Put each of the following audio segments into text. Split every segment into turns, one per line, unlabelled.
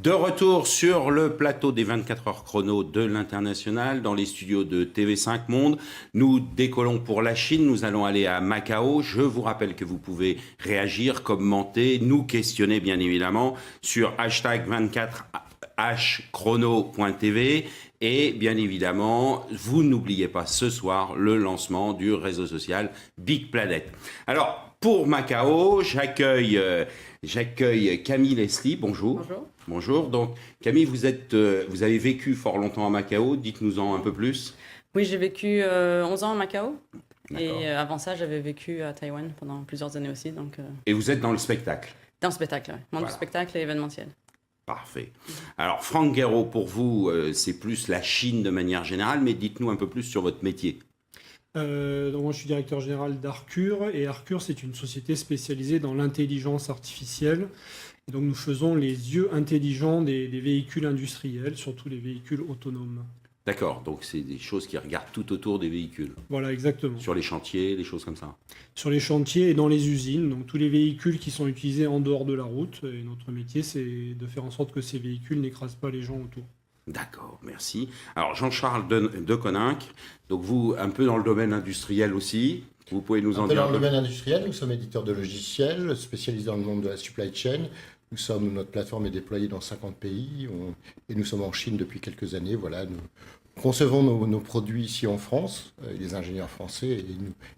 De retour sur le plateau des 24 heures chrono de l'International, dans les studios de TV5 Monde. Nous décollons pour la Chine, nous allons aller à Macao. Je vous rappelle que vous pouvez réagir, commenter, nous questionner bien évidemment sur hashtag 24hchrono.tv. Et bien évidemment, vous n'oubliez pas ce soir le lancement du réseau social Big Planet. Alors, pour Macao, j'accueille Camille Leslie. Bonjour.
Bonjour.
Bonjour. Donc, Camille, vous avez vécu fort longtemps à Macao. Dites-nous-en un peu plus.
Oui, j'ai vécu 11 ans à Macao.
D'accord.
Et avant ça, j'avais vécu à Taïwan pendant plusieurs années aussi. Donc,
Et vous êtes dans le spectacle.
dans le spectacle, monde
Voilà.
du spectacle et événementiel.
Parfait. Alors, Franck Guéraud, pour vous, c'est plus la Chine de manière générale, mais dites-nous un peu plus sur votre métier.
Donc moi, je suis directeur général d'Arcure, et Arcure, c'est une société spécialisée dans l'intelligence artificielle. Et donc, nous faisons les yeux intelligents des véhicules industriels, surtout les véhicules autonomes.
D'accord, donc c'est des choses qui regardent tout autour des véhicules,
Voilà, exactement.
sur les chantiers, des choses comme ça.
Sur les chantiers et dans les usines, donc tous les véhicules qui sont utilisés en dehors de la route. Et notre métier, c'est de faire en sorte que ces véhicules n'écrasent pas les gens autour.
D'accord, merci. Alors, Jean-Charles de Coninck, donc vous, un peu dans le domaine industriel aussi, vous pouvez nous en
Un peu
dire
dans
un
le
peu
domaine industriel, nous sommes éditeurs de logiciels spécialisés dans le monde de la supply chain. Notre plateforme est déployée dans 50 pays et nous sommes en Chine depuis quelques années. Voilà, nous concevons nos produits ici en France, les ingénieurs français,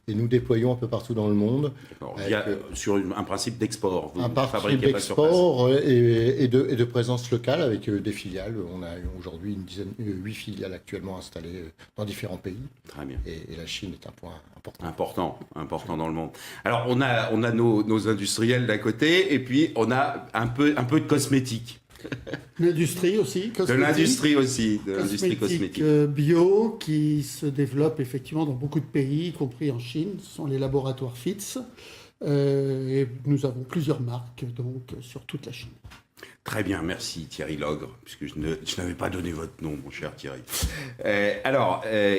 et nous déployons un peu partout dans le monde.
D'accord. Sur un principe d'export. Vous
Un
ne
principe
fabriquez pas sur place.
d'export et de présence locale avec des filiales. On a aujourd'hui 8 filiales actuellement installées dans différents pays.
Très bien.
Et la Chine est un point important.
Important dans le monde. Alors, on a nos industriels d'un côté, et puis on a un peu de cosmétique.
L'industrie aussi,
De l'industrie aussi, de l'industrie
cosmétique
cosmétique.
bio qui se développe effectivement dans beaucoup de pays, y compris en Chine. Ce sont les laboratoires FITS. Et nous avons plusieurs marques donc sur toute la Chine.
Très bien, merci Thierry Logre, puisque je n'avais pas donné votre nom, mon cher Thierry.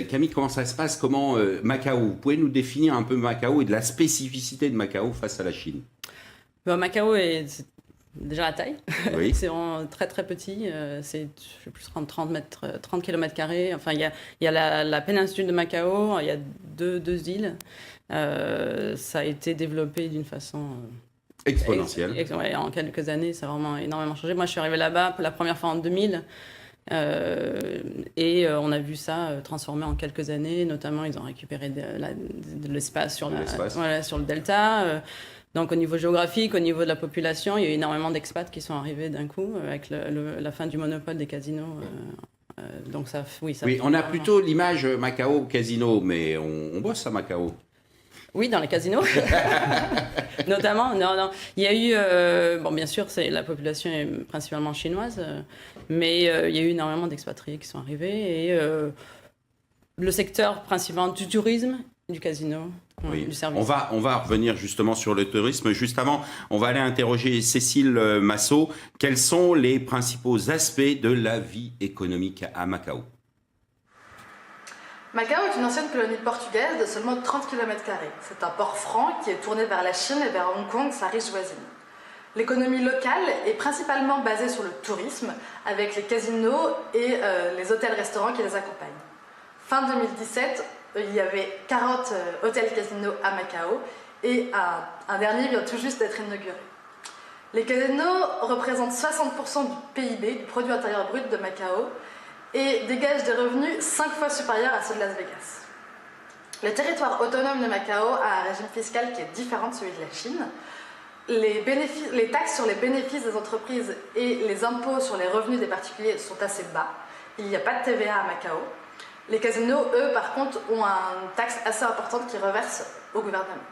Camille, comment ça se passe? Comment Macao? Vous pouvez nous définir un peu Macao et de la spécificité de Macao face à la Chine?
Macao c'est déjà la taille.
Oui.
C'est vraiment très très petit. C'est je sais plus 30 km². Enfin, il y a la péninsule de Macao, il y a deux îles. Ça a été développé d'une façon
Exponentielle.
Ouais, en quelques années, ça a vraiment énormément changé. Moi, je suis arrivée là-bas pour la première fois en 2000. Et on a vu ça transformer en quelques années. Notamment, ils ont récupéré de l'espace sur le delta. Donc, au niveau géographique, au niveau de la population, il y a eu énormément d'expats qui sont arrivés d'un coup avec la fin du monopole des casinos. Donc, oui,
on a plutôt l'image Macao casino, mais on bosse à Macao.
Oui, dans les casinos, notamment. Non. Il y a eu, bien sûr, la population est principalement chinoise, mais il y a eu énormément d'expatriés qui sont arrivés. Et le secteur principal du tourisme, du casino,
oui.
Du service.
On va revenir justement sur le tourisme. Juste avant, on va aller interroger Cécile Massot. Quels sont les principaux aspects de la vie économique à Macao?
Macao est une ancienne colonie portugaise de seulement 30 km². C'est un port franc qui est tourné vers la Chine et vers Hong Kong, sa riche voisine. L'économie locale est principalement basée sur le tourisme, avec les casinos et les hôtels-restaurants qui les accompagnent. Fin 2017, il y avait 40 hôtels-casinos à Macao et un dernier vient tout juste d'être inauguré. Les casinos représentent 60% du PIB, du produit intérieur brut de Macao, et dégagent des revenus 5 fois supérieurs à ceux de Las Vegas. Le territoire autonome de Macao a un régime fiscal qui est différent de celui de la Chine. Les taxes sur les bénéfices des entreprises et les impôts sur les revenus des particuliers sont assez bas. Il n'y a pas de TVA à Macao. Les casinos, eux, par contre, ont une taxe assez importante qu'ils reversent au gouvernement.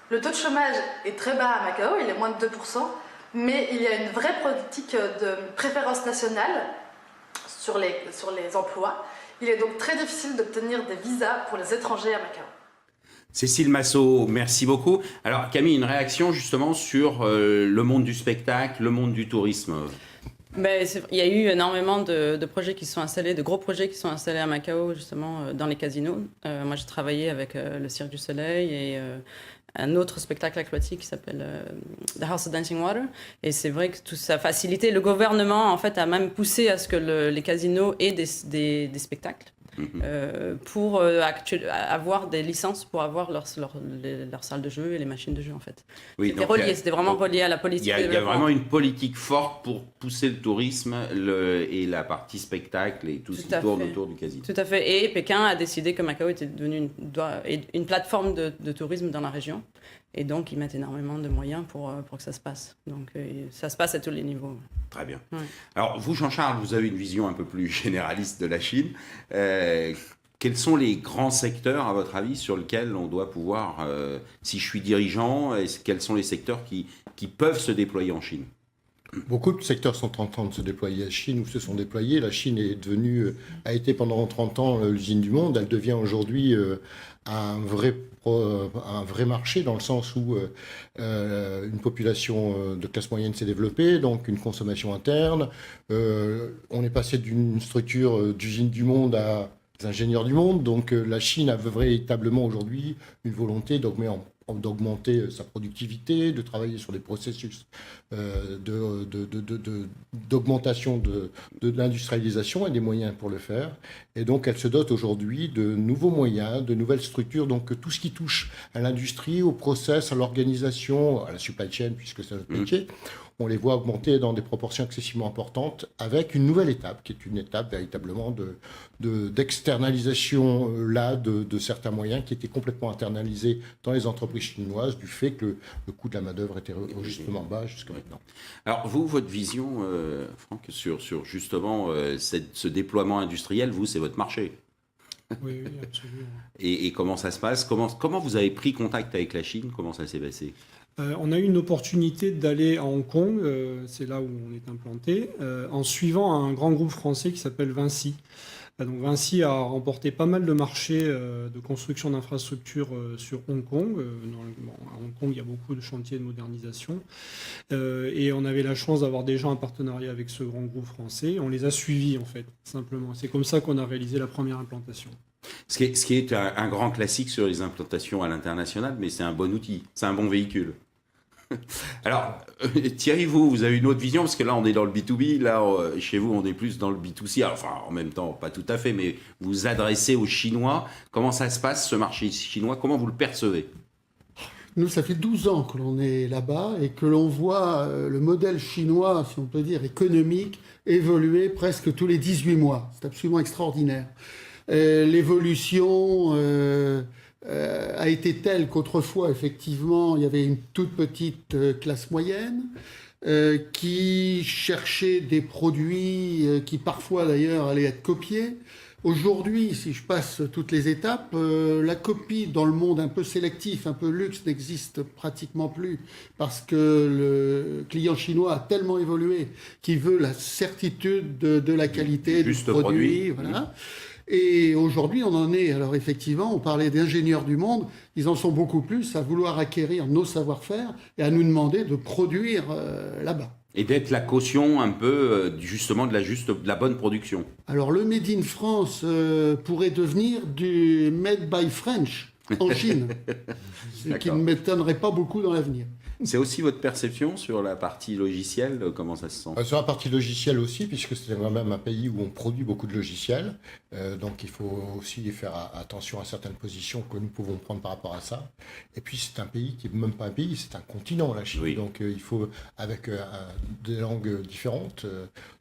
Le taux de chômage est très bas à Macao, il est moins de 2%, mais il y a une vraie politique de préférence nationale sur les emplois. Il est donc très difficile d'obtenir des visas pour les étrangers à Macao.
Cécile Massot, merci beaucoup. Alors Camille, une réaction justement sur le monde du spectacle, le monde du tourisme.
Il y a eu énormément de projets qui sont installés, de gros projets qui sont installés à Macao, justement, dans les casinos. Moi, j'ai travaillé avec le Cirque du Soleil et un autre spectacle aquatique qui s'appelle The House of Dancing Water. Et c'est vrai que tout ça a facilité. Le gouvernement, en fait, a même poussé à ce que les casinos aient des spectacles. Pour avoir des licences pour avoir leur salle de jeu et les machines de jeu, en fait.
Oui,
c'était vraiment relié à la politique.
Il y a vraiment une politique forte pour pousser le tourisme et la partie spectacle et tout ce qui tourne autour du casino.
Tout à fait. Et Pékin a décidé que Macao était devenu une plateforme de tourisme dans la région. Et donc, ils mettent énormément de moyens pour que ça se passe. Donc, ça se passe à tous les niveaux.
Très bien.
Ouais.
Alors, vous, Jean-Charles, vous avez une vision un peu plus généraliste de la Chine. Quels sont les grands secteurs, à votre avis, sur lesquels on doit pouvoir, si je suis dirigeant, quels sont les secteurs qui peuvent se déployer en Chine ?
Beaucoup de secteurs sont en train de se déployer en Chine ou se sont déployés. La Chine a été pendant 30 ans l'usine du monde. Elle devient aujourd'hui un vrai marché dans le sens où une population de classe moyenne s'est développée, donc une consommation interne. On est passé d'une structure d'usine du monde à des ingénieurs du monde. Donc la Chine a véritablement aujourd'hui une volonté d'augmenter sa productivité, de travailler sur des processus d'augmentation de l'industrialisation et des moyens pour le faire. Et donc, elle se dote aujourd'hui de nouveaux moyens, de nouvelles structures. Donc, tout ce qui touche à l'industrie, au process, à l'organisation, à la supply chain, puisque c'est notre métier, on les voit augmenter dans des proportions excessivement importantes avec une nouvelle étape, qui est une étape véritablement d'externalisation de certains moyens qui étaient complètement internalisés dans les entreprises chinoises du fait que le coût de la main-d'œuvre était justement bas jusqu'à maintenant.
Alors, vous, votre vision, Franck, sur justement ce déploiement industriel, vous, c'est votre marché.
Oui, absolument.
Et comment ça se passe ? Comment vous avez pris contact avec la Chine ? Comment ça s'est passé ?
On a eu une opportunité d'aller à Hong Kong, c'est là où on est implanté, en suivant un grand groupe français qui s'appelle Vinci. Donc Vinci a remporté pas mal de marchés de construction d'infrastructures sur Hong Kong. À Hong Kong, il y a beaucoup de chantiers de modernisation. Et on avait la chance d'avoir déjà un partenariat avec ce grand groupe français. On les a suivis, en fait, simplement. C'est comme ça qu'on a réalisé la première implantation.
Ce qui est un grand classique sur les implantations à l'international, mais c'est un bon outil, c'est un bon véhicule. Alors, Thierry, vous avez une autre vision, parce que là, on est dans le B2B, là, chez vous, on est plus dans le B2C, alors, enfin, en même temps, pas tout à fait, mais vous vous adressez aux Chinois. Comment ça se passe, ce marché chinois ? Comment vous le percevez ?
Nous, ça fait 12 ans que l'on est là-bas et que l'on voit le modèle chinois, si on peut dire, économique, évoluer presque tous les 18 mois. C'est absolument extraordinaire. L'évolution a été telle qu'autrefois, effectivement, il y avait une toute petite classe moyenne qui cherchait des produits qui parfois d'ailleurs allaient être copiés. Aujourd'hui, si je passe toutes les étapes, la copie dans le monde un peu sélectif, un peu luxe, n'existe pratiquement plus parce que le client chinois a tellement évolué qu'il veut la certitude de la qualité du produit. Voilà. Et aujourd'hui, on en est, alors effectivement, on parlait d'ingénieurs du monde, ils en sont beaucoup plus à vouloir acquérir nos savoir-faire et à nous demander de produire là-bas.
Et d'être la caution un peu, justement, de la bonne production.
Alors, le Made in France pourrait devenir du Made by French en Chine, ce qui ne m'étonnerait pas beaucoup dans l'avenir.
C'est aussi votre perception sur la partie logicielle, comment ça se sent ?
Sur la partie logicielle aussi, puisque c'est quand même un pays où on produit beaucoup de logiciels. Donc il faut aussi faire attention à certaines positions que nous pouvons prendre par rapport à ça. Et puis c'est un pays qui n'est même pas un pays, c'est un continent, la Chine. Oui. Donc il faut, avec des langues différentes,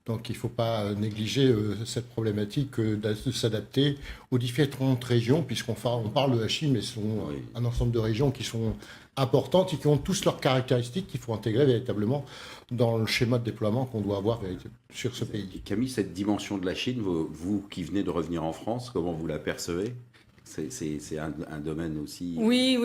donc il ne faut pas négliger cette problématique de s'adapter aux différentes régions, puisqu'on parle de la Chine, mais ce sont un ensemble de régions qui sont importantes et qui ont tous leurs caractéristiques qu'il faut intégrer véritablement dans le schéma de déploiement qu'on doit avoir sur ce pays.
Et Camille, cette dimension de la Chine, vous qui venez de revenir en France, comment vous la percevez ? C'est un domaine aussi...
Oui,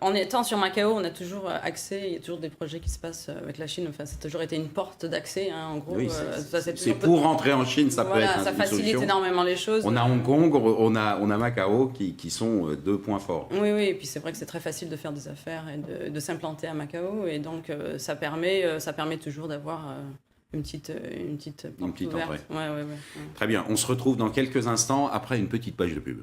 en étant sur Macao, on a toujours accès, il y a toujours des projets qui se passent avec la Chine, enfin, ça a toujours été une porte d'accès, en gros.
Oui, c'est pour rentrer en Chine, ça peut être une solution.
Ça facilite énormément les choses.
On a Hong Kong, on a Macao qui sont deux points forts.
Oui, et puis c'est vrai que c'est très facile de faire des affaires et de s'implanter à Macao, et donc ça permet toujours d'avoir... Une petite
entrée.
Ouais.
Très bien, on se retrouve dans quelques instants après une petite page de pub.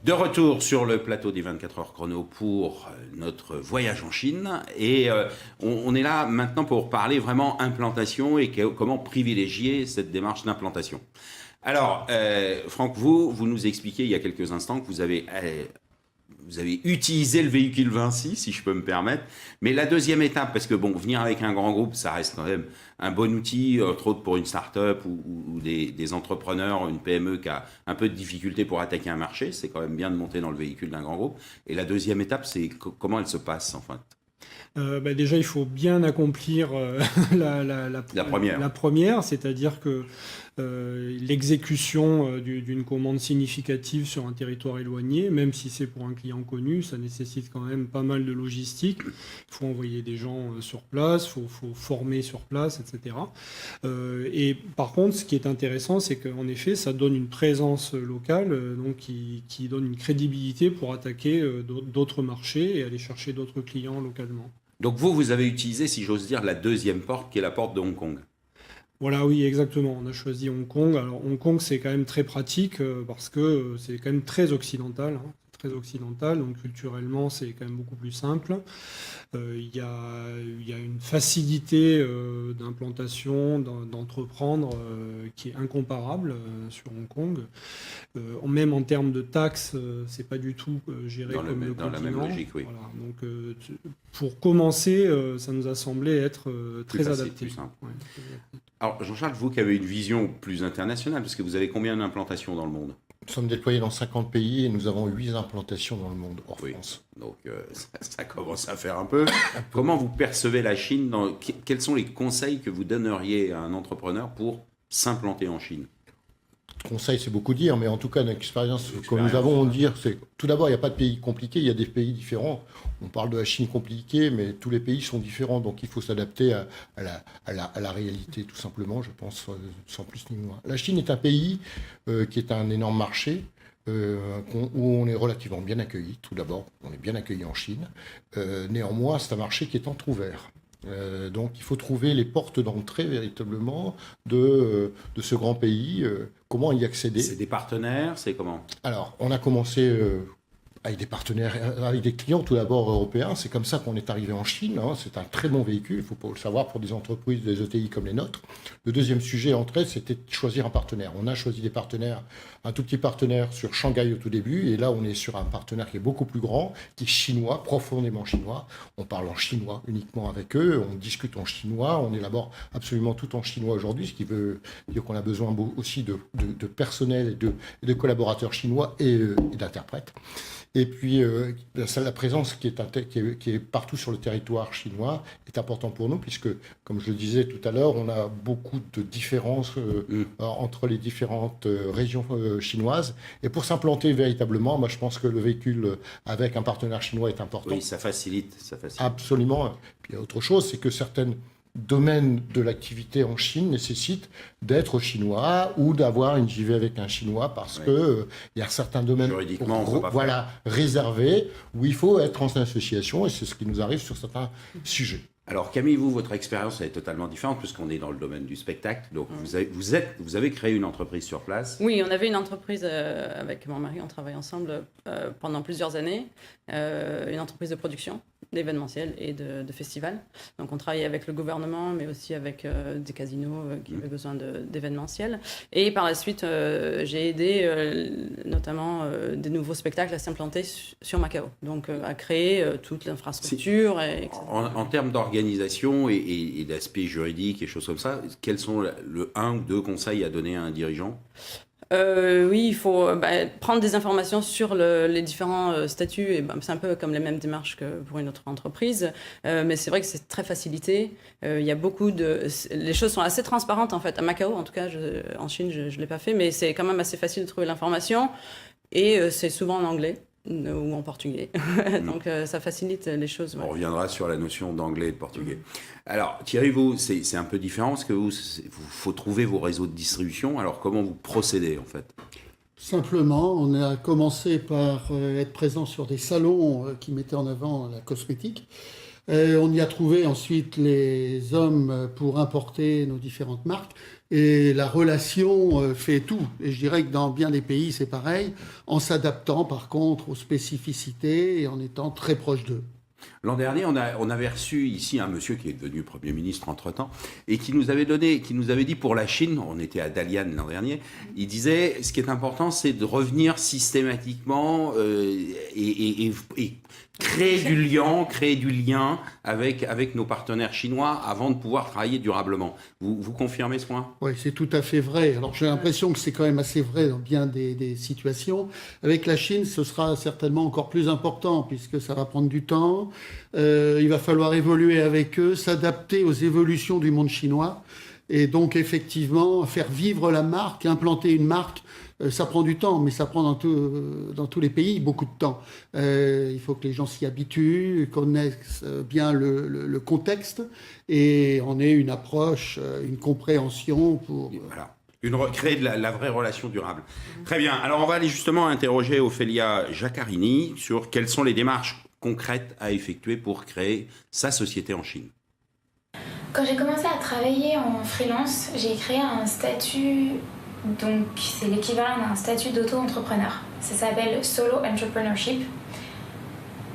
De retour sur le plateau des 24 heures chrono pour notre voyage en Chine. Et on est là maintenant pour parler vraiment implantation et comment privilégier cette démarche d'implantation. Alors, Franck, vous nous expliquiez il y a quelques instants que vous avez utilisé le véhicule Vinci, si je peux me permettre. Mais la deuxième étape, parce que bon, venir avec un grand groupe, ça reste quand même un bon outil, entre autres pour une start-up ou des entrepreneurs, une PME qui a un peu de difficulté pour attaquer un marché. C'est quand même bien de monter dans le véhicule d'un grand groupe. Et la deuxième étape, c'est comment elle se passe, en fait?
Déjà, il faut bien accomplir la première, c'est-à-dire que l'exécution d'une commande significative sur un territoire éloigné, même si c'est pour un client connu, ça nécessite quand même pas mal de logistique. Il faut envoyer des gens sur place, il faut former sur place, etc. Et par contre, ce qui est intéressant, c'est qu'en effet, ça donne une présence locale donc qui donne une crédibilité pour attaquer d'autres marchés et aller chercher d'autres clients localement.
Donc vous avez utilisé, si j'ose dire, la deuxième porte qui est la porte de Hong Kong.
Voilà, oui, exactement. On a choisi Hong Kong. Alors Hong Kong, c'est quand même très pratique parce que c'est quand même très occidental. Donc culturellement, c'est quand même beaucoup plus simple. Il y a une facilité d'implantation, d'entreprendre qui est incomparable sur Hong Kong. Même en termes de taxes, c'est pas du tout géré comme le continent.
Dans la même logique, oui.
Voilà. Donc pour commencer, ça nous a semblé être très adapté.
Plus simple. Ouais. Alors Jean-Charles, vous qui avez une vision plus internationale, parce que vous avez combien d'implantations dans le monde?
Nous sommes déployés dans 50 pays et nous avons 8 implantations dans le monde, hors France.
Donc ça commence à faire un peu. Comment vous percevez la Chine quels sont les conseils que vous donneriez à un entrepreneur pour s'implanter en Chine?
Conseil, c'est beaucoup dire, mais en tout cas, l'expérience que nous avons, c'est tout d'abord, il n'y a pas de pays compliqués, il y a des pays différents. On parle de la Chine compliquée, mais tous les pays sont différents, donc il faut s'adapter à la réalité, tout simplement, je pense, sans plus ni moins. La Chine est un pays qui est un énorme marché, où on est relativement bien accueilli, tout d'abord, on est bien accueilli en Chine. Néanmoins, c'est un marché qui est entrouvert. Donc il faut trouver les portes d'entrée véritablement de ce grand pays, comment y accéder.
C'est des partenaires, c'est comment?
Alors on a commencé avec des partenaires, avec des clients tout d'abord européens, c'est comme ça qu'on est arrivé en Chine, hein. C'est un très bon véhicule, il faut le savoir pour des entreprises, des ETI comme les nôtres. Le deuxième sujet entrée, c'était de choisir un partenaire. On a choisi des partenaires, un tout petit partenaire sur Shanghai au tout début, et là on est sur un partenaire qui est beaucoup plus grand, qui est chinois, profondément chinois. On parle en chinois uniquement avec eux, on discute en chinois, on élabore absolument tout en chinois aujourd'hui, ce qui veut dire qu'on a besoin aussi de personnel et de collaborateurs chinois et d'interprètes. Et puis, la présence qui est partout sur le territoire chinois est importante pour nous, puisque, comme je le disais tout à l'heure, on a beaucoup de différences entre les différentes régions chinoises. Et pour s'implanter véritablement, moi, je pense que le véhicule avec un partenaire chinois est important.
Oui, ça facilite.
Absolument. Puis, il y a autre chose, c'est que certaines domaine de l'activité en Chine nécessite d'être chinois ou d'avoir une JV avec un chinois parce que il y a certains domaines réservés où il faut être en association et c'est ce qui nous arrive sur certains sujets.
Alors Camille, votre expérience est totalement différente puisqu'on est dans le domaine du spectacle. Donc vous avez créé une entreprise sur place.
Oui, on avait une entreprise avec mon mari, on travaille ensemble pendant plusieurs années, une entreprise de production, d'événementiel et de festivals. Donc on travaillait avec le gouvernement, mais aussi avec des casinos qui avaient besoin d'événementiel. Et par la suite, j'ai aidé notamment des nouveaux spectacles à s'implanter sur Macao. Donc à créer toute l'infrastructure.
En termes d'organisation et d'aspect juridique et choses comme ça, quels sont le 1 ou 2 conseils à donner à un dirigeant ?
Oui, il faut prendre des informations sur les différents statuts. Et c'est un peu comme les mêmes démarches que pour une autre entreprise. Mais c'est vrai que c'est très facilité. Il y a les choses sont assez transparentes en fait. À Macao, en tout cas, en Chine, je ne l'ai pas fait, mais c'est quand même assez facile de trouver l'information. Et c'est souvent en anglais ou en portugais. Donc ça facilite les choses. Ouais.
On reviendra sur la notion d'anglais et de portugais. Alors Thierry, vous, c'est un peu différent parce que vous faut trouver vos réseaux de distribution. Alors comment vous procédez en fait ?
Simplement, on a commencé par être présent sur des salons qui mettaient en avant la cosmétique. On y a trouvé ensuite les hommes pour importer nos différentes marques. Et la relation fait tout. Et je dirais que dans bien des pays, c'est pareil, en s'adaptant par contre aux spécificités et en étant très proche d'eux.
L'an dernier, on avait reçu ici un monsieur qui est devenu Premier ministre entre-temps et qui nous avait dit pour la Chine, on était à Dalian l'an dernier, il disait ce qui est important, c'est de revenir systématiquement et créer du lien avec nos partenaires chinois avant de pouvoir travailler durablement. Vous confirmez ce point ?
Oui, c'est tout à fait vrai. Alors j'ai l'impression que c'est quand même assez vrai dans bien des situations. Avec la Chine, ce sera certainement encore plus important puisque ça va prendre du temps. Il va falloir évoluer avec eux, s'adapter aux évolutions du monde chinois. Et donc effectivement, faire vivre la marque, implanter une marque, ça prend du temps, mais ça prend dans tous les pays beaucoup de temps. Il faut que les gens s'y habituent, connaissent bien le contexte et on ait une approche, une compréhension pour...
Voilà. Créer de la vraie relation durable. Très bien. Alors, on va aller justement interroger Ophélia Jaccarini sur quelles sont les démarches concrètes à effectuer pour créer sa société en Chine.
Quand j'ai commencé à travailler en freelance, j'ai créé un statut, donc c'est l'équivalent d'un statut d'auto-entrepreneur. Ça s'appelle Solo Entrepreneurship.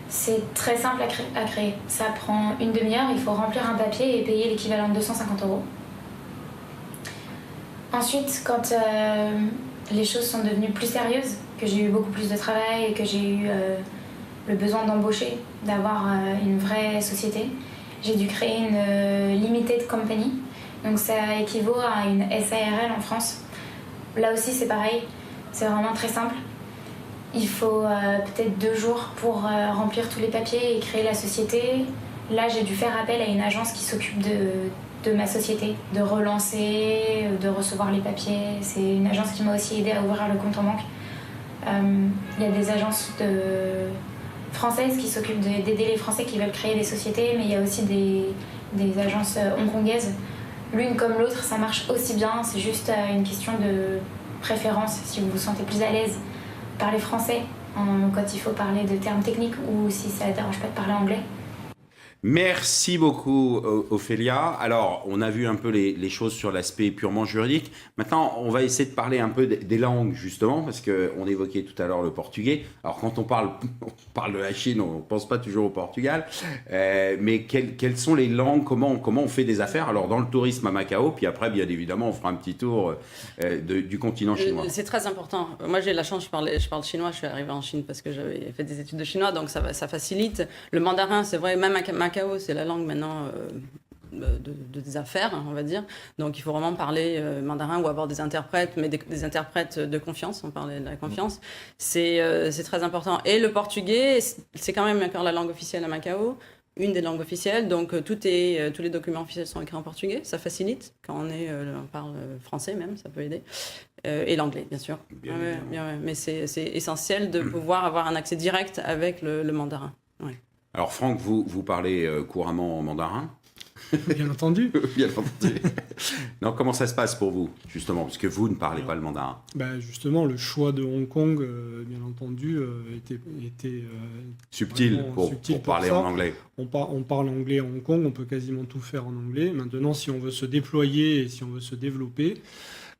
C'est très simple à créer. Ça prend une demi-heure, il faut remplir un papier et payer l'équivalent de 250 €. Ensuite, quand les choses sont devenues plus sérieuses, que j'ai eu beaucoup plus de travail et que j'ai eu le besoin d'embaucher, d'avoir une vraie société, j'ai dû créer une limited company. Donc ça équivaut à une SARL en France. Là aussi c'est pareil, c'est vraiment très simple. Il faut peut-être 2 jours pour remplir tous les papiers et créer la société. Là j'ai dû faire appel à une agence qui s'occupe de ma société, de relancer, de recevoir les papiers. C'est une agence qui m'a aussi aidé à ouvrir le compte en banque. Il y a des agences françaises qui s'occupent d'aider les Français qui veulent créer des sociétés, mais il y a aussi des agences hongkongaises. L'une comme l'autre, ça marche aussi bien, c'est juste une question de préférence, si vous vous sentez plus à l'aise parler français quand il faut parler de termes techniques ou si ça ne dérange pas de parler anglais.
Merci beaucoup, Ophélia. Alors, on a vu un peu les choses sur l'aspect purement juridique. Maintenant, on va essayer de parler un peu des langues, justement, parce qu'on évoquait tout à l'heure le portugais. Alors, quand on parle de la Chine, on ne pense pas toujours au Portugal. Mais quelles sont les langues, comment on fait des affaires? Alors, dans le tourisme à Macao, puis après, bien évidemment, on fera un petit tour du continent chinois.
C'est très important. Moi, j'ai la chance, je parle chinois. Je suis arrivée en Chine parce que j'avais fait des études de chinois, donc ça facilite. Le mandarin, c'est vrai, même à Macao, c'est la langue maintenant des affaires, on va dire. Donc il faut vraiment parler mandarin ou avoir des interprètes, mais des interprètes de confiance, on parlait de la confiance. C'est très important. Et le portugais, c'est quand même encore la langue officielle à Macao, une des langues officielles. Donc tous les documents officiels sont écrits en portugais, ça facilite. Quand on parle français même, ça peut aider. Et l'anglais, bien sûr. Bien, mais c'est essentiel de pouvoir avoir un accès direct avec le mandarin. Ouais.
Alors Franck, vous parlez couramment en mandarin?
Bien entendu.
Bien entendu. Non, comment ça se passe pour vous, justement, parce que vous ne parlez pas le mandarin?
Justement, le choix de Hong Kong, bien entendu, était
subtil pour parler en anglais.
On parle anglais à Hong Kong, on peut quasiment tout faire en anglais. Maintenant, si on veut se déployer et si on veut se développer,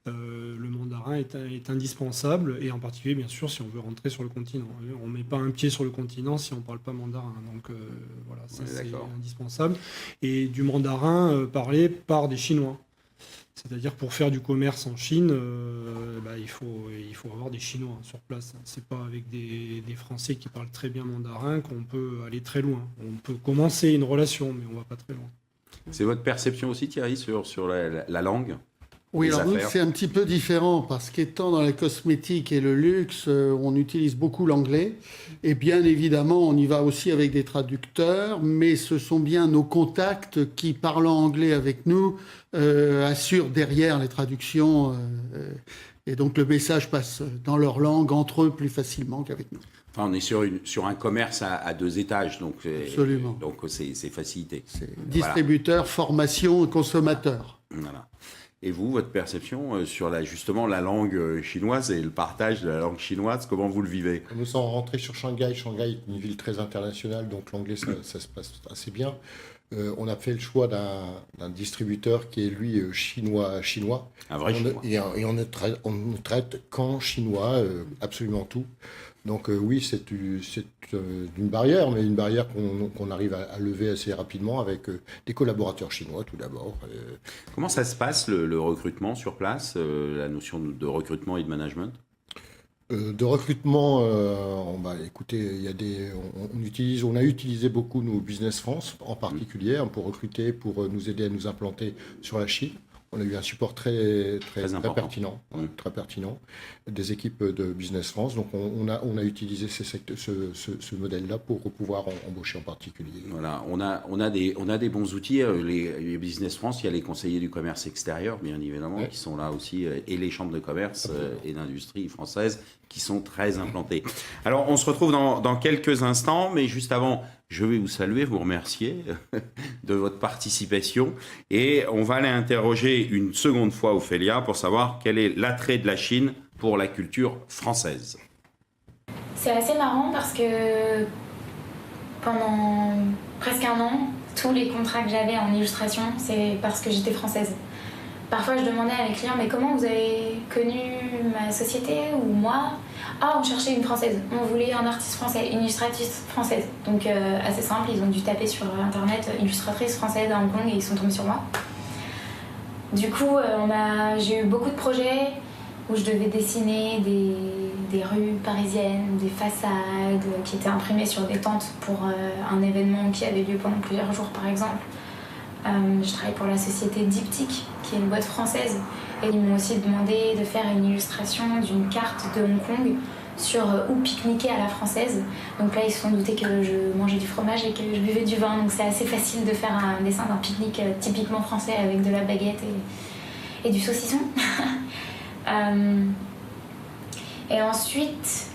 le mandarin est indispensable, et en particulier, bien sûr, si on veut rentrer sur le continent. On ne met pas un pied sur le continent si on ne parle pas mandarin. Donc voilà, ça c'est indispensable. Et du mandarin parlé par des Chinois. C'est-à-dire pour faire du commerce en Chine, il faut avoir des Chinois sur place. C'est pas avec des Français qui parlent très bien mandarin qu'on peut aller très loin. On peut commencer une relation, mais on ne va pas très loin.
C'est votre perception aussi, Thierry, sur la langue?
Oui, alors nous, c'est un petit peu différent parce qu'étant dans la cosmétique et le luxe, on utilise beaucoup l'anglais. Et bien évidemment, on y va aussi avec des traducteurs, mais ce sont bien nos contacts qui, parlant anglais avec nous, assurent derrière les traductions. Et donc le message passe dans leur langue entre eux plus facilement qu'avec nous.
Enfin, on est sur un commerce à 2 étages, donc
absolument.
Donc c'est facilité.
C'est distributeur, formation et consommateur.
Voilà. Et vous, votre perception sur justement la langue chinoise et le partage de la langue chinoise, comment vous le vivez?
Nous sommes rentrés sur Shanghai. Shanghai est une ville très internationale, donc l'anglais, ça se passe assez bien. On a fait le choix d'un distributeur qui est, lui, chinois.
Un vrai chinois.
Et on ne traite qu'en chinois, absolument tout. Donc oui, c'est une barrière, mais une barrière qu'on arrive à lever assez rapidement avec des collaborateurs chinois tout d'abord.
Comment ça se passe le recrutement sur place, la notion de recrutement et de management?
De recrutement, écoutez, on a utilisé beaucoup nos Business France en particulier pour recruter, pour nous aider à nous implanter sur la Chine. On a eu un support très pertinent, très pertinent des équipes de Business France. Donc on a utilisé ce modèle-là pour pouvoir embaucher en particulier.
Voilà, on a des bons outils. Les Business France, il y a les conseillers du commerce extérieur, bien évidemment, qui sont là aussi, et les chambres de commerce et d'industrie françaises qui sont très implantées. Alors, on se retrouve dans quelques instants, mais juste avant, je vais vous saluer, vous remercier de votre participation. Et on va aller interroger une seconde fois Ophélia pour savoir quel est l'attrait de la Chine pour la culture française.
C'est assez marrant parce que pendant presque un an, tous les contrats que j'avais en illustration, c'est parce que j'étais française. Parfois, je demandais à mes clients, mais comment vous avez connu ma société ou moi? Ah, on cherchait une française. On voulait un artiste français, une illustratrice française. Donc, assez simple, ils ont dû taper sur Internet illustratrice française à Hong Kong et ils sont tombés sur moi. Du coup, j'ai eu beaucoup de projets où je devais dessiner des rues parisiennes, des façades qui étaient imprimées sur des tentes pour un événement qui avait lieu pendant plusieurs jours, par exemple. Je travaille pour la société Diptyque, qui est une boîte française. Et ils m'ont aussi demandé de faire une illustration d'une carte de Hong Kong sur où pique-niquer à la française. Donc là, ils se sont doutés que je mangeais du fromage et que je buvais du vin. Donc c'est assez facile de faire un dessin d'un pique-nique typiquement français avec de la baguette et du saucisson. Et ensuite,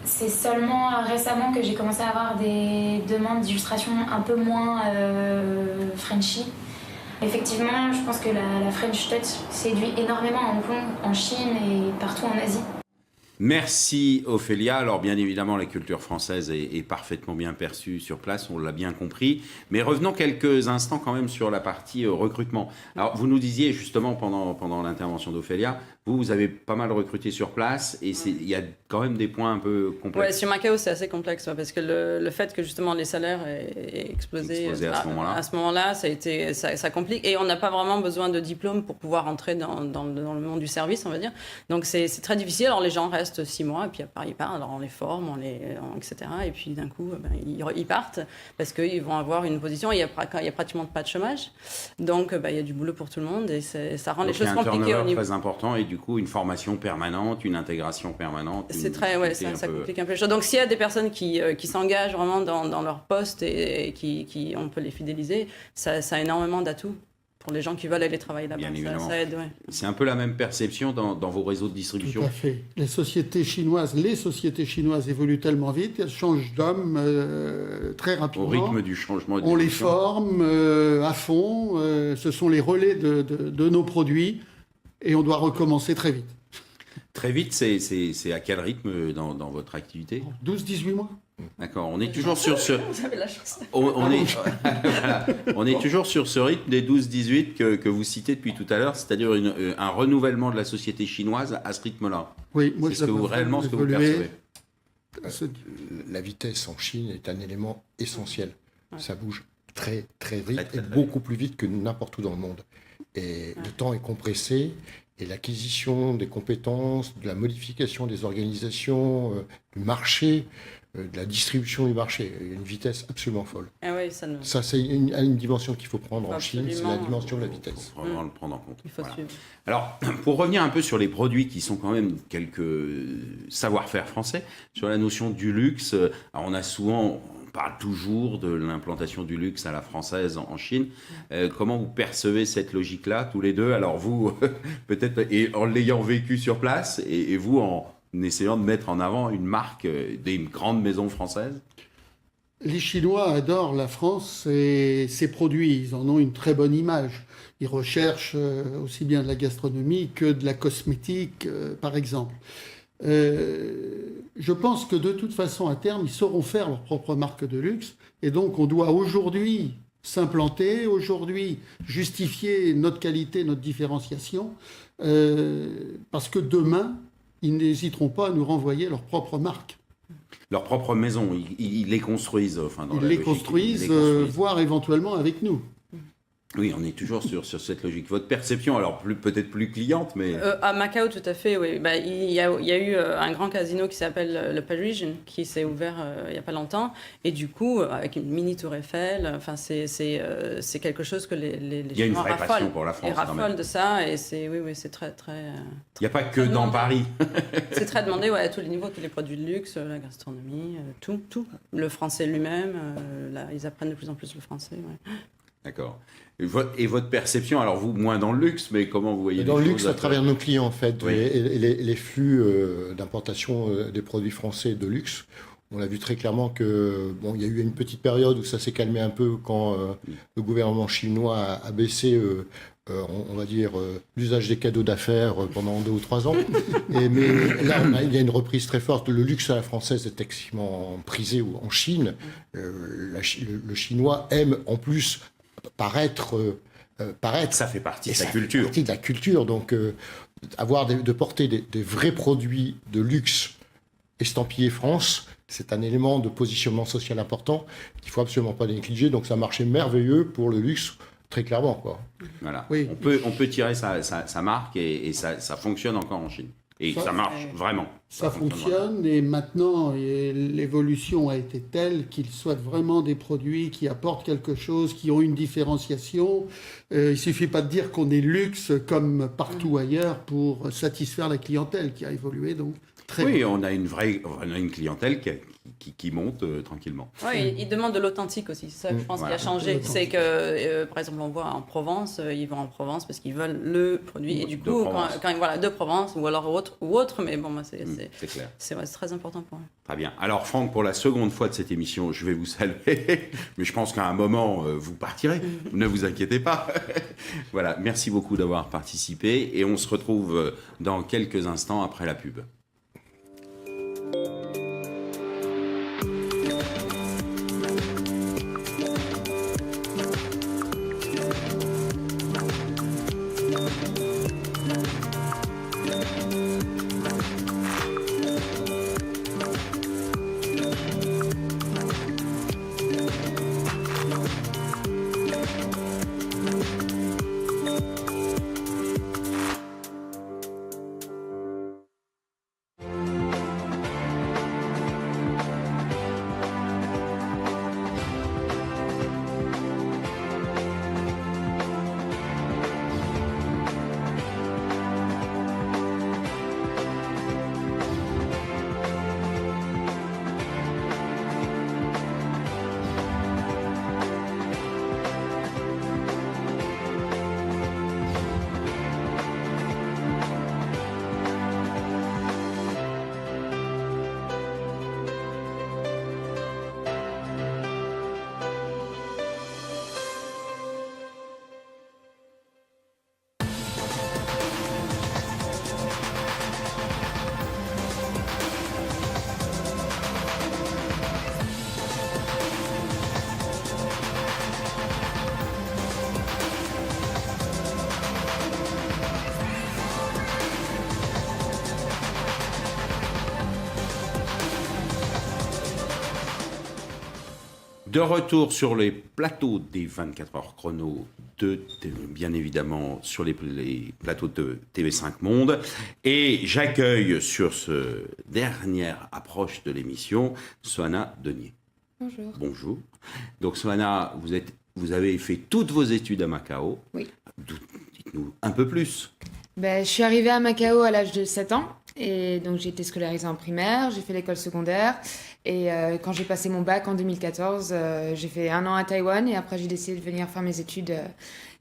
c'est seulement récemment que j'ai commencé à avoir des demandes d'illustration un peu moins Frenchy. Effectivement, je pense que la French Touch séduit énormément à Hong Kong, en Chine et partout en Asie.
Merci Ophélia. Alors bien évidemment, la culture française est parfaitement bien perçue sur place, on l'a bien compris. Mais revenons quelques instants quand même sur la partie recrutement. Alors vous nous disiez justement pendant l'intervention d'Ophélia, vous avez pas mal recruté sur place et il y a quand même des points un peu complexes.
Ouais, sur Macao, c'est assez complexe parce que le fait que justement les salaires aient explosé à ce moment-là, ça complique. Et on n'a pas vraiment besoin de diplôme pour pouvoir entrer dans le monde du service, on va dire. Donc c'est très difficile. Alors les gens restent 6 mois et puis après ils partent. Alors on les forme, etc. Et puis d'un coup, ils partent parce qu'ils vont avoir une position. Il y a pratiquement pas de chômage. Donc il y a du boulot pour tout le monde et ça rend les choses compliquées.
Il y a un turnover très important et du coup une formation permanente, une intégration permanente.
C'est très, ça complique un peu les choses. Donc s'il y a des personnes qui s'engagent vraiment dans leur poste et qui on peut les fidéliser, ça a énormément d'atouts pour les gens qui veulent aller travailler là-bas.
Bien évidemment.
Ça aide, ouais.
C'est un peu la même perception dans vos réseaux de distribution.
Tout à fait. Les sociétés chinoises évoluent tellement vite, elles changent d'hommes très rapidement.
Au rythme du changement.
On les forme à fond. Ce sont les relais de nos produits et on doit recommencer très vite.
Très vite, c'est à quel rythme dans votre activité?
12-18 mois.
D'accord, on est toujours sur ce...
Vous avez la chance.
On est toujours sur ce rythme des 12-18 que vous citez depuis tout à l'heure, c'est-à-dire un renouvellement de la société chinoise à ce rythme-là.
Oui, moi
c'est réellement ce que vous percevez.
La vitesse en Chine est un élément essentiel. Ouais. Ça bouge très très vite et beaucoup plus vite que n'importe où dans le monde. Et le temps est compressé. Et l'acquisition des compétences, de la modification des organisations, du marché, de la distribution du marché, il y a une vitesse absolument folle.
Ah oui,
ça c'est une dimension qu'il faut prendre en Chine, c'est la dimension de la vitesse.
Il faut vraiment le prendre en compte.
Il faut suivre.
Alors, pour revenir un peu sur les produits qui sont quand même quelques savoir-faire français, sur la notion du luxe, alors on parle toujours de l'implantation du luxe à la française en Chine. Comment vous percevez cette logique-là, tous les deux? Alors vous, peut-être en l'ayant vécu sur place, et vous en essayant de mettre en avant une marque des grandes maisons françaises?
Les Chinois adorent la France et ses produits. Ils en ont une très bonne image. Ils recherchent aussi bien de la gastronomie que de la cosmétique, par exemple. Je pense que de toute façon, à terme, ils sauront faire leur propre marque de luxe. Et donc, on doit aujourd'hui s'implanter, aujourd'hui justifier notre qualité, notre différenciation, parce que demain, ils n'hésiteront pas à nous renvoyer leur propre marque.
Leur propre maison, ils les construisent. Enfin,
ils les construisent, voire éventuellement avec nous.
Oui, on est toujours sur cette logique. Votre perception, alors peut-être plus cliente, mais...
À Macao, tout à fait, oui. Bah, il y a eu un grand casino qui s'appelle le Parisian, qui s'est ouvert il n'y a pas longtemps. Et du coup, avec une mini tour Eiffel, c'est quelque chose que les
il y a une vraie passion pour la France.
Ils raffolent de ça, et c'est très...
Il n'y a pas que dans Paris.
C'est très demandé, à tous les niveaux, tous les produits de luxe, la gastronomie, tout. Le français lui-même, ils apprennent de plus en plus le français, ouais.
D'accord. Et votre perception, alors vous, moins dans le luxe, mais comment vous voyez
dans
les
le
choses
luxe, à travers nos clients, en fait,
oui.
et les flux d'importation des produits français de luxe. On a vu très clairement que, il y a eu une petite période où ça s'est calmé un peu quand le gouvernement chinois a baissé, on va dire, l'usage des cadeaux d'affaires pendant 2 ou 3 ans. Mais là, il y a une reprise très forte. Le luxe à la française est extrêmement prisé en Chine. Le chinois aime en plus paraître.
Ça fait partie de
la
culture.
Fait partie de la culture. Donc, de porter des vrais produits de luxe estampillés France, c'est un élément de positionnement social important qu'il ne faut absolument pas négliger. Donc, c'est un marché merveilleux pour le luxe, très clairement, quoi.
Voilà.
Oui.
On peut tirer sa marque et ça fonctionne encore en Chine. Et ça marche vraiment.
Ça fonctionne et maintenant l'évolution a été telle qu'ils souhaitent vraiment des produits qui apportent quelque chose, qui ont une différenciation. Il ne suffit pas de dire qu'on est luxe comme partout ailleurs pour satisfaire la clientèle qui a évolué donc très bien.
On a une clientèle qui monte tranquillement.
Oui, ils demandent de l'authentique aussi. C'est ça que je pense qui a changé. C'est que, par exemple, on voit en Provence, ils vont en Provence parce qu'ils veulent le produit. Et du coup, quand ils voient de Provence ou alors autre, mais bon, moi, c'est
clair.
C'est très important pour eux.
Très bien. Alors, Franck, pour la seconde fois de cette émission, je vais vous saluer. Mais je pense qu'à un moment, vous partirez. Ne vous inquiétez pas. Voilà. Merci beaucoup d'avoir participé. Et on se retrouve dans quelques instants après la pub. De retour sur les plateaux des 24 heures chrono, bien évidemment sur les plateaux de TV5 Monde. Et j'accueille sur ce dernière approche de l'émission, Soana Denier.
Bonjour.
Bonjour. Donc Soana, vous avez fait toutes vos études à Macao.
Oui.
Dites-nous un peu plus.
Je suis arrivée à Macao à l'âge de 7 ans. Et donc j'ai été scolarisée en primaire, j'ai fait l'école secondaire. Et quand j'ai passé mon bac en 2014, j'ai fait 1 an à Taïwan. Et après j'ai décidé de venir faire mes études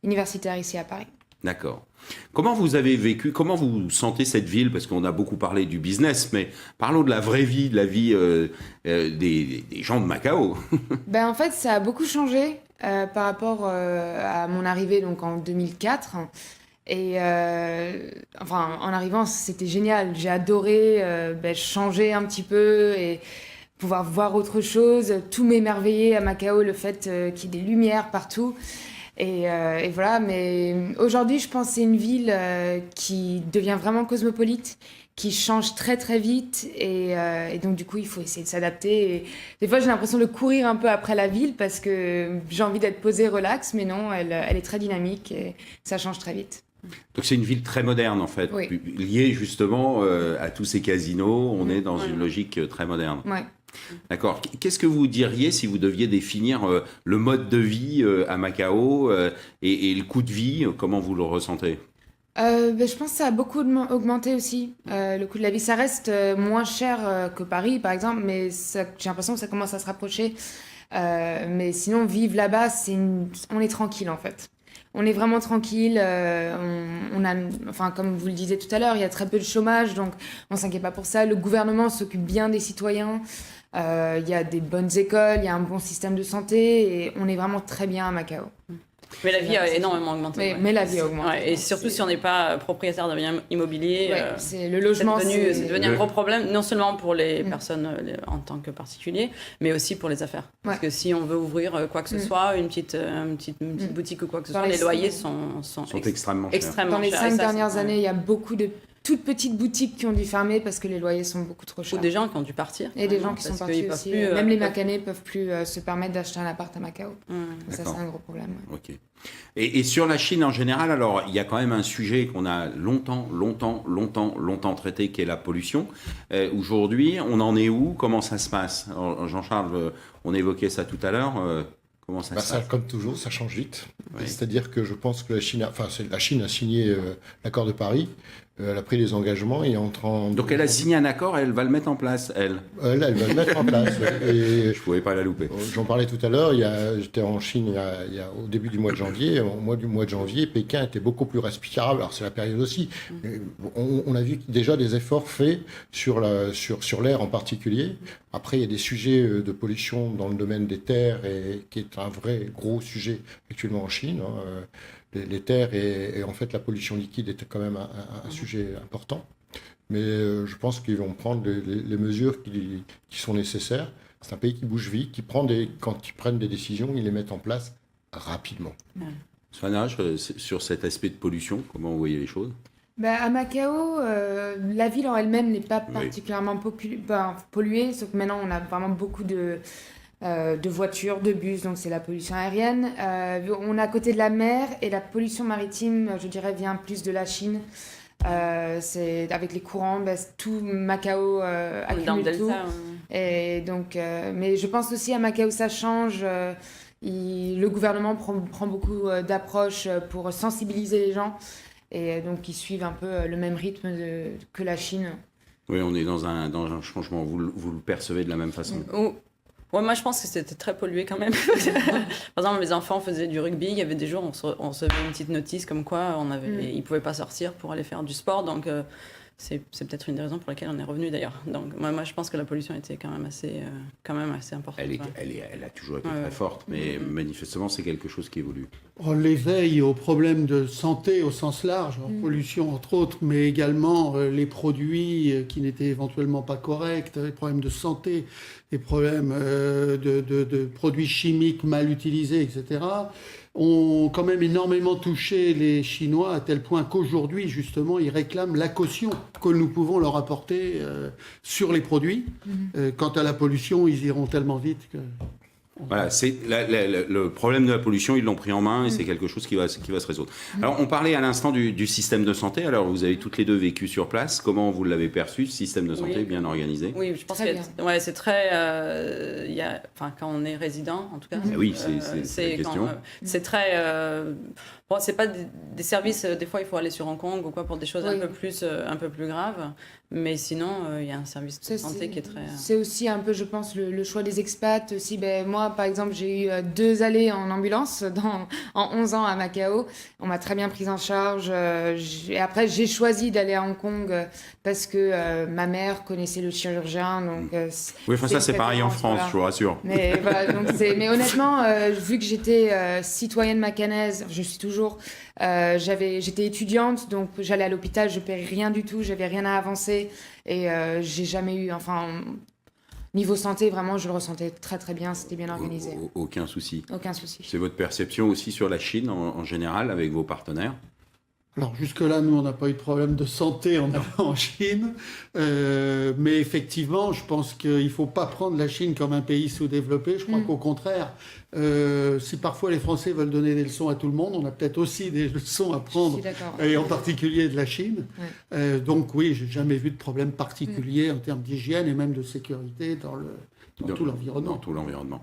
universitaires ici à Paris.
D'accord. Comment vous avez vécu, comment vous sentez cette ville? Parce qu'on a beaucoup parlé du business, mais parlons de la vraie vie, de la vie des gens de Macao.
Ben, en fait, ça a beaucoup changé par rapport à mon arrivée donc, en 2004. Et enfin, en arrivant, c'était génial. J'ai adoré changer un petit peu et pouvoir voir autre chose. Tout m'émerveillait à Macao, le fait qu'il y ait des lumières partout. Et voilà, mais aujourd'hui, je pense que c'est une ville qui devient vraiment cosmopolite, qui change très très vite. Et donc, du coup, il faut essayer de s'adapter. Et des fois, j'ai l'impression de courir un peu après la ville parce que j'ai envie d'être posée, relax. Mais non, elle est très dynamique et ça change très vite.
Donc c'est une ville très moderne en fait,
Oui.
liée justement à tous ces casinos. On est dans une logique très moderne.
Ouais.
D'accord. Qu'est-ce que vous diriez si vous deviez définir le mode de vie à Macao et le coût de vie, comment vous le ressentez?
Je pense que ça a beaucoup augmenté aussi. Le coût de la vie, ça reste moins cher que Paris, par exemple, mais j'ai l'impression que ça commence à se rapprocher. Mais sinon, vivre là-bas, on est tranquille en fait. On est vraiment tranquille. Enfin, comme vous le disiez tout à l'heure, il y a très peu de chômage, donc on s'inquiète pas pour ça. Le gouvernement s'occupe bien des citoyens. Il y a des bonnes écoles, il y a un bon système de santé et on est vraiment très bien à Macao.
Mais la vie a énormément augmenté.
Mais la vie a augmenté.
Ouais, et surtout si on n'est pas propriétaire d'un bien immobilier.
C'est le logement.
C'est devenu un gros problème, non seulement pour les personnes en tant que particuliers, mais aussi pour les affaires. Parce que si on veut ouvrir quoi que ce soit, une petite boutique ou quoi que ce soit, les loyers sont
extrêmement chers.
Dans les 5 dernières années, il y a beaucoup de toutes petites boutiques qui ont dû fermer parce que les loyers sont beaucoup trop chers.
Ou des gens qui ont dû partir.
Et des gens qui sont partis aussi. Même les Macanais ne peuvent plus se permettre d'acheter un appart à Macao. Ça, c'est un gros problème. Ouais.
Ok. Et sur la Chine en général, alors il y a quand même un sujet qu'on a longtemps traité, qui est la pollution. Aujourd'hui, on en est où? Comment ça se passe? Alors, Jean-Charles, on évoquait ça tout à l'heure. Comment ça se passe?
Comme toujours, ça change vite.
Oui.
C'est-à-dire que je pense que la Chine a signé l'accord de Paris. Elle a pris les engagements et
Donc elle a signé un accord et elle va le mettre en place, elle.
Elle va le mettre en place.
Je ne pouvais pas la louper.
J'en parlais tout à l'heure, j'étais en Chine au début du mois de janvier. Au mois de janvier, Pékin était beaucoup plus respirable. Alors c'est la période aussi. On a vu déjà des efforts faits sur l'air en particulier. Après, il y a des sujets de pollution dans le domaine des terres, qui est un vrai gros sujet actuellement en Chine. Les terres et en fait la pollution liquide était quand même un sujet important. Mais je pense qu'ils vont prendre les mesures qui sont nécessaires. C'est un pays qui bouge vite, quand ils prennent des décisions, ils les mettent en place rapidement.
Swanage, sur cet aspect de pollution, comment vous voyez les choses?
À Macao, la ville en elle-même n'est pas particulièrement polluée, sauf que maintenant on a vraiment beaucoup de voitures, de bus, donc c'est la pollution aérienne. On est à côté de la mer et la pollution maritime, je dirais, vient plus de la Chine. C'est avec les courants, tout Macao accumule tout.
Delta,
Et donc, mais je pense aussi à Macao ça change. Le gouvernement prend beaucoup d'approches pour sensibiliser les gens et donc ils suivent un peu le même rythme que la Chine.
Oui, on est dans un changement. Vous le percevez de la même façon?
Ouais, moi je pense que c'était très pollué quand même. Par exemple, mes enfants faisaient du rugby, il y avait des jours on recevait une petite notice comme quoi ils ne pouvaient pas sortir pour aller faire du sport, donc c'est peut-être une des raisons pour lesquelles on est revenu d'ailleurs. Donc moi je pense que la pollution était quand même assez importante.
Elle a toujours été très forte, mais manifestement c'est quelque chose qui évolue.
L'éveil aux problèmes de santé au sens large, pollution entre autres, mais également les produits qui n'étaient éventuellement pas corrects, les problèmes de santé, les problèmes de produits chimiques mal utilisés, etc., ont quand même énormément touché les Chinois à tel point qu'aujourd'hui, justement, ils réclament la caution que nous pouvons leur apporter sur les produits. Quant à la pollution, ils iront tellement vite que...
Voilà, c'est le problème de la pollution, ils l'ont pris en main et c'est quelque chose qui va se résoudre. Alors, on parlait à l'instant du système de santé. Alors, vous avez toutes les deux vécu sur place. Comment vous l'avez perçu, ce système de santé bien organisé?
Oui, je pense que c'est très... quand on est résident, en tout cas.
Oui, c'est la question.
C'est très... c'est pas des services... Des fois, il faut aller sur Hong Kong ou quoi pour des choses un peu plus graves. Mais sinon, il y a un service de santé qui est très...
C'est aussi un peu, je pense, le choix des expats. Aussi, moi, par exemple, j'ai eu 2 allées en ambulance en 11 ans à Macao. On m'a très bien prise en charge. Et après, j'ai choisi d'aller à Hong Kong parce que ma mère connaissait le chirurgien. Donc,
oui, enfin, ça, c'est pareil en France, voilà. Je vous rassure.
Mais, voilà, mais honnêtement, vu que j'étais citoyenne macanaise, je suis toujours... j'étais étudiante, donc j'allais à l'hôpital, je ne payais rien du tout, j'avais rien à avancer et j'ai jamais eu, niveau santé, vraiment, je le ressentais très très bien, c'était bien organisé.
Aucun souci.
Aucun souci.
C'est votre perception aussi sur la Chine en général avec vos partenaires?
Alors jusque-là, nous, on n'a pas eu de problème de santé en allant en Chine. Mais effectivement, je pense qu'il ne faut pas prendre la Chine comme un pays sous-développé. Je crois qu'au contraire, si parfois les Français veulent donner des leçons à tout le monde, on a peut-être aussi des leçons à prendre, et en particulier de la Chine. Ouais. Donc oui, je n'ai jamais vu de problème particulier en termes d'hygiène et même de sécurité dans tout l'environnement.
Dans tout l'environnement.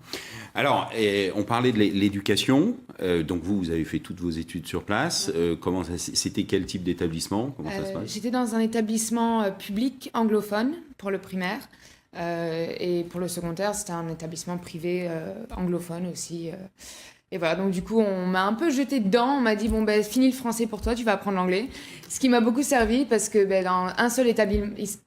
Alors, on parlait de l'éducation. Donc vous avez fait toutes vos études sur place. Comment c'était quel type d'établissement? Comment ça se passe?
J'étais dans un établissement public anglophone pour le primaire. Et pour le secondaire, c'était un établissement privé anglophone aussi. Et voilà, donc du coup, on m'a un peu jeté dedans. On m'a dit, fini le français pour toi, tu vas apprendre l'anglais. Ce qui m'a beaucoup servi parce que dans un seul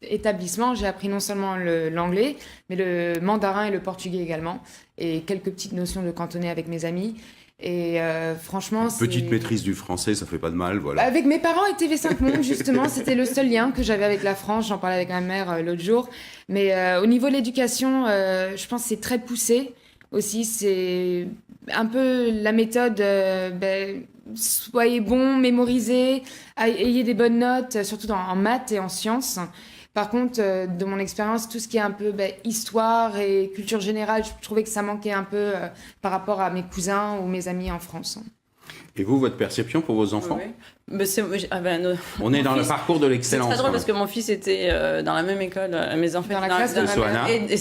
établissement, j'ai appris non seulement l'anglais, mais le mandarin et le portugais également. Et quelques petites notions de cantonais avec mes amis. Et franchement,
petite maîtrise du français, ça fait pas de mal, voilà.
Avec mes parents et TV5 Monde, justement, c'était le seul lien que j'avais avec la France. J'en parlais avec ma mère l'autre jour. Mais au niveau de l'éducation, je pense que c'est très poussé. Aussi, c'est un peu la méthode, soyez bons, mémorisez, ayez des bonnes notes, surtout en maths et en sciences. Par contre, de mon expérience, tout ce qui est un peu histoire et culture générale, je trouvais que ça manquait un peu par rapport à mes cousins ou mes amis en France.
Et vous, votre perception pour vos enfants?
Oui.
On est dans le parcours de l'excellence.
C'est très drôle parce que mon fils était dans la même école, mes enfants
dans la classe de
Soana.
Et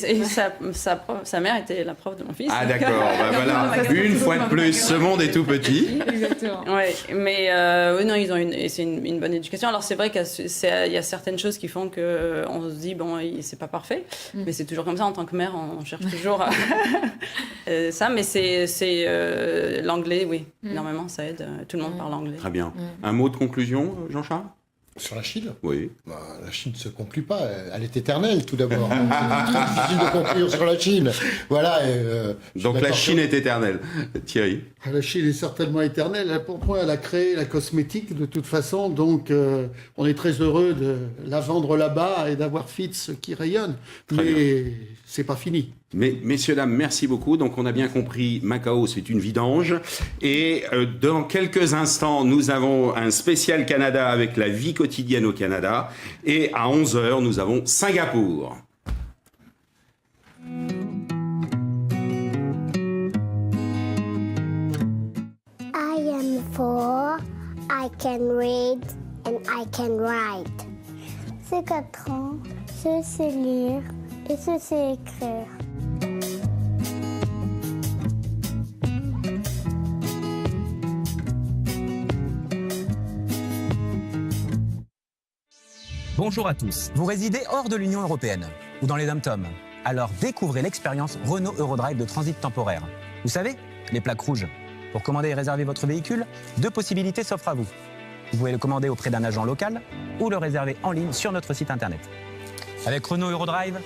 sa mère était la prof de mon fils.
Ah d'accord, voilà. Une fois de plus, ce monde est tout petit.
Exactement.
Ouais, mais non, ils ont c'est une bonne éducation. Alors c'est vrai qu'il y a certaines choses qui font que on se dit c'est pas parfait, mais c'est toujours comme ça en tant que mère, on cherche toujours ça. Mais c'est l'anglais, oui, énormément, ça aide. Tout le monde parle anglais.
Très bien. Un mot de conclusion, Jean-Charles?
Sur la Chine?
Oui.
La Chine ne se conclut pas, elle est éternelle tout d'abord. C'est très difficile de conclure sur la Chine. Voilà.
Donc la Chine est éternelle. Thierry?
La Chine est certainement éternelle. Pour moi, elle a créé la cosmétique de toute façon. Donc on est très heureux de la vendre là-bas et d'avoir Fitz qui rayonne. Mais c'est pas fini.
Mais messieurs, dames, merci beaucoup. Donc on a bien compris, Macao, c'est une vidange. Et dans quelques instants, nous avons un spécial Canada avec la vie quotidienne au Canada. Et à 11h, nous avons Singapour.
I am 4, I can read and I can write. J'ai 4 ans, je sais lire et je sais écrire.
Bonjour à tous. Vous résidez hors de l'Union européenne ou dans les dom-toms. Alors découvrez l'expérience Renault Eurodrive de transit temporaire. Vous savez, les plaques rouges. Pour commander et réserver votre véhicule, 2 possibilités s'offrent à vous. Vous pouvez le commander auprès d'un agent local ou le réserver en ligne sur notre site internet. Avec Renault Eurodrive,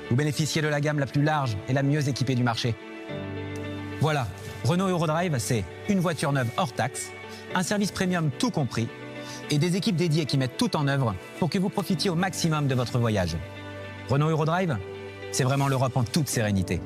vous bénéficiez de la gamme la plus large et la mieux équipée du marché. Voilà, Renault Eurodrive, c'est une voiture neuve hors taxe, un service premium tout compris, et des équipes dédiées qui mettent tout en œuvre pour que vous profitiez au maximum de votre voyage. Renault Eurodrive, c'est vraiment l'Europe en toute sérénité.